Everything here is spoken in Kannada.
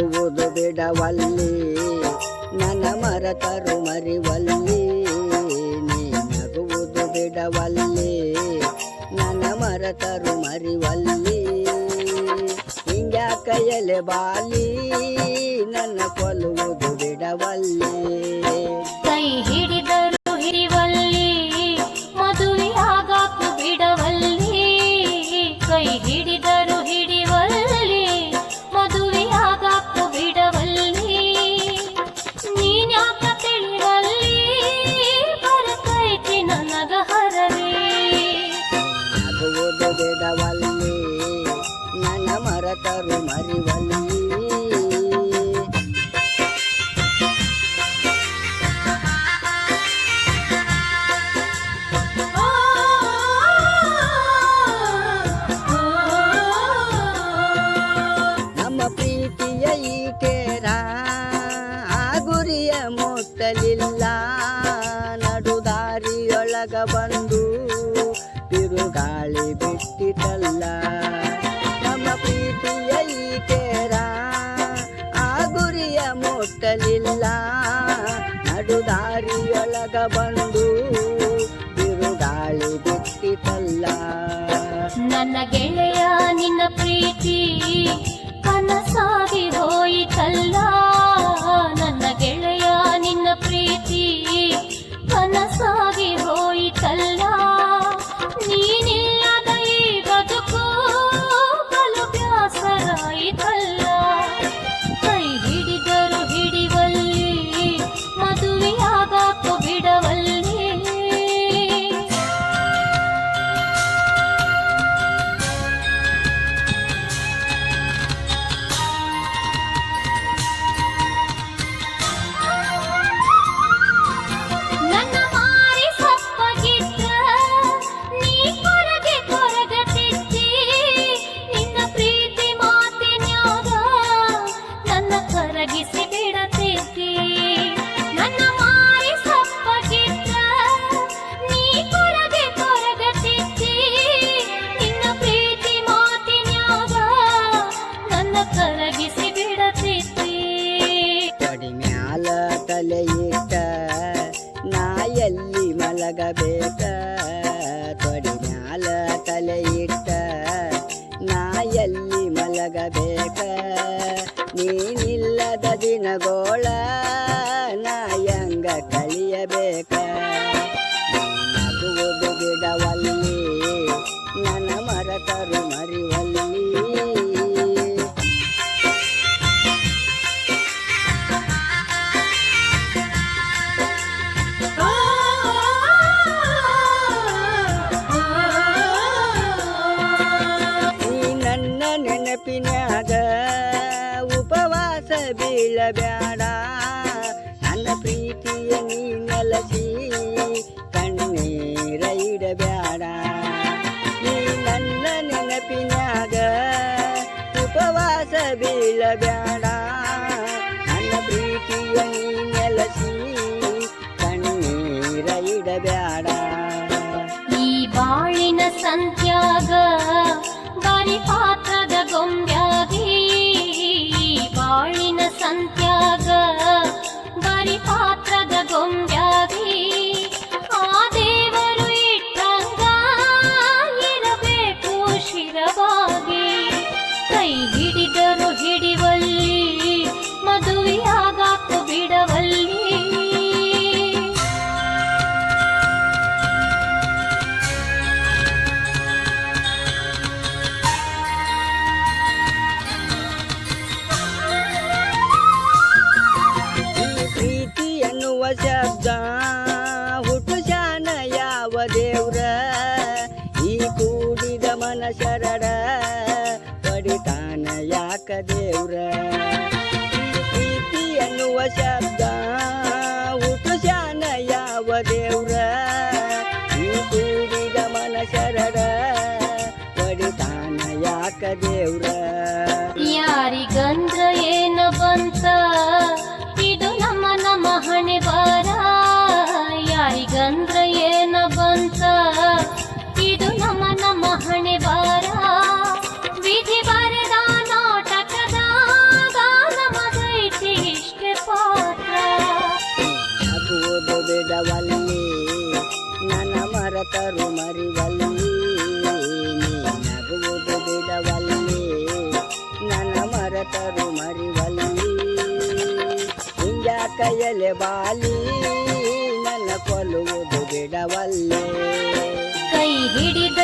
ನಗುವುದು ಬಿಡವಲ್ಲಿ ನನ್ನ ಮರೆತರು ಮರಿವಲ್ಲಿ ನೀ ನಗುವುದು ಬಿಡವಲ್ಲಿ ನನ್ನ ಮರೆತರು ಮರಿವಲ್ಲಿ ಹಿಂಗ್ಯಾಕ ಎಲೆ ಬಾಲಿ ನನ್ನ ಕೊಲ್ಲುವುದು ಬಿಡವಲ್ಲಿ ಕೈ ಹಿಡಿದರು ಹಿಡಿವಲ್ಲಿ ಮದುವೆಯಾಗಕ್ಕೂ ಬಿಡವಲ್ಲಿ ಕೈ ಹಿಡಿದರು ಹಿಡಿವಲ್ಲಿ ಮದುವೆಯಾಗಕ್ಕೂ ಬಿಡವಲ್ಲಿ ನೀನ್ಯಾಕ ತಿಳಿವಲ್ಲಿ ಬರತೈತಿ ನನಗ ಹರವಿ ನಗುವುದು ಬಿಡವಲ್ಲಿ ನನ್ನ ಮರೆತರು ಮರಿವಲ್ಲಿ ನಮ್ಮ ಪ್ರೀತಿಯ ಈಟೇರ ಆ ಗುರಿಯ ಮುಟ್ಟಲಿಲ್ಲ ನಡುದಾರಿಯೊಳಗ ಬಂದು ಬಿರುಗಾಳಿ ಬಿಟ್ಟಿತಲ್ಲ ನಮ್ಮ ಪ್ರೀತಿಯ ಈಟೇರ ಆ ಗುರಿಯ ಮುಟ್ಟಲಿಲ್ಲ ನಡುದಾರಿಯೊಳಗ ಬಂದು ಬಿರುಗಾಳಿ ಬಿಟ್ಟಿತಲ್ಲ ನನ್ನ ಗೆಳೆಯ ನಿನ್ನ ಪ್ರೀತಿ ಕನಸಾಗಿ ಹೋಯಿತಲ್ಲ ನನ್ನ ಗೆಳೆಯ ನಿನ್ನ ಪ್ರೀತಿ ಕನಸಾಗಿ ಹೋಯಿತಲ್ಲ ನೀನಿಲ್ಲದ ಈ ಬದುಕು ಬಲು ಬ್ಯಾಸರಾಯಿತಲ್ಲ ಕೈ ಹಿಡಿದರು ಹಿಡಿವಲ್ಲಿ ಮದುವೆಯಾಗಕ್ಕೂ ಬಿಡವಲ್ಲಿ ನನ್ನ ಮಾರಿ ಸಪ್ಪಗಿದ್ದ ನೀ ಕೊರಗೆ ಕೊರಗತಿದ್ದಿ ನಿನ್ನ ಪ್ರೀತಿ ಮಾತಿನ್ಯಾಗ ನನ್ನ ಕರಗಿಸಿ ಬಿಡತಿದ್ದಿ ನನ್ನ ಮಾರಿ ಸಪ್ಪಗಿದ್ದ ನೀ ಕೊರಗೆ ಕೊರಗತಿದ್ದಿ ನಿನ್ನ ಪ್ರೀತಿ ಮಾತಿನ್ಯಾಗ ನನ್ನ ಕರಗಿಸಿ ಬಿಡತಿದ್ದಿ ತೊಡಿ ಮ್ಯಾಲ ತಲೆ ಇಟ್ಟ ನಾ ಎಲ್ಲಿ ಮಲಗಬೇಕ ತೊಡಿ ಮ್ಯಾಲ ತಲೆ ಇಟ್ಟ ನಾ ಎಲ್ಲಿ ಮಲಗಬೇಕ ನೀನಿಲ್ಲದ ದಿನಗೋಳ ನಾ ಹೆಂಗ ಕಳಿಯಬೇಕ ನಗುವುದು ಬಿಡವಲ್ಲಿ ನನ್ನ ಮರೆತರು ಮರಿವಲ್ಲಿ ನೀ ನನ್ನ ನೆನಪಿನ್ಯಾಗ ಉಪವಾಸ ಬೀಳಬ್ಯಾಡ ನನ್ನ ಪ್ರೀತಿಯ ನೀ ನೆಲಸಿ ಕಣ್ಣೀರ ಇಡಬ್ಯಾಡ ನೀ ನನ್ನ ನೆನಪಿನ್ಯಾಗ ಉಪವಾಸ ಬೀಳಬ್ಯಾಡ ನನ್ನ ಪ್ರೀತಿಯ ನೀ ನೆಲಸಿ ಕಣ್ಣೀರ ಇಡಬ್ಯಾಡ ಈ ಬಾಳಿನ ಸಂತ್ಯಾಗ ಬಾರಿ ಪಾತ್ರದ ಗೊಂಬ್ಯಾಗಿ ಈ ಬಾಳಿನ ಸಂತ್ಯಾಗ ಬಾರಿ ಪಾತ್ರದ ಗೊಂಬ್ಯಾಗಿ ಆ ದೇವರು ಇಟ್ಟಂಗ ಇರಬೇಕು ಶಿರವಾಗಿ ಕೈ ಹಿಡಿದರು ಹಿಡಿವಲ್ಲಿ ಮದುವೆಯಾಗಕ್ಕೂ ಬಿಡವಲ್ಲಿ ಈ ಪ್ರೀತಿ ಎನ್ನುವ ಶಬ್ದ ಹುಟ್ಟುಶಾನ ಯಾವ ದೇವ್ರ ಈ ಕೂಡಿದ ಮನಶರಡ ಪಡಿತಾನ ಯಾಕ ದೇವ್ರ ಈ ಪ್ರೀತಿ ಎನ್ನುವ ಶಬ್ದ ಹುಟ್ಟುಶಾನ ಯಾವ ದೇವ್ರ ಈ ಕೂಡಿದ ಮನಶರಡ ಪಡಿತಾನ ಯಾಕ ದೇವ್ರ ಯಾರಿಗಂದ್ರ ಏನ ಬಂತ ಇದು ನಮ್ಮ ಹಣೆ ಬಾರ ಯಾರಿಗಂದ್ರ ಏನ ಬಂತ ಇದು ನಮ್ಮ ಹಣೆ ಬಾರ ವಿಧಿ ಬರೆದ ನಾಟಕದಾಗ ನಮ್ಮ ಮರಿವಲ್ಲಿ ನೀ ನಗುವುದು ಬಿಡವಲ್ಲಿ ನನ್ನ ಮರೆತರು ಮರಿವಲ್ಲಿ ಹಿಂಗ ಕೈಯಲೆ ಬಾಲಿ ನನ್ನ ಕೊಲ್ಲುವುದು ಬಿಡವಲ್ಲಿ ಕೈ ಹಿಡಿದ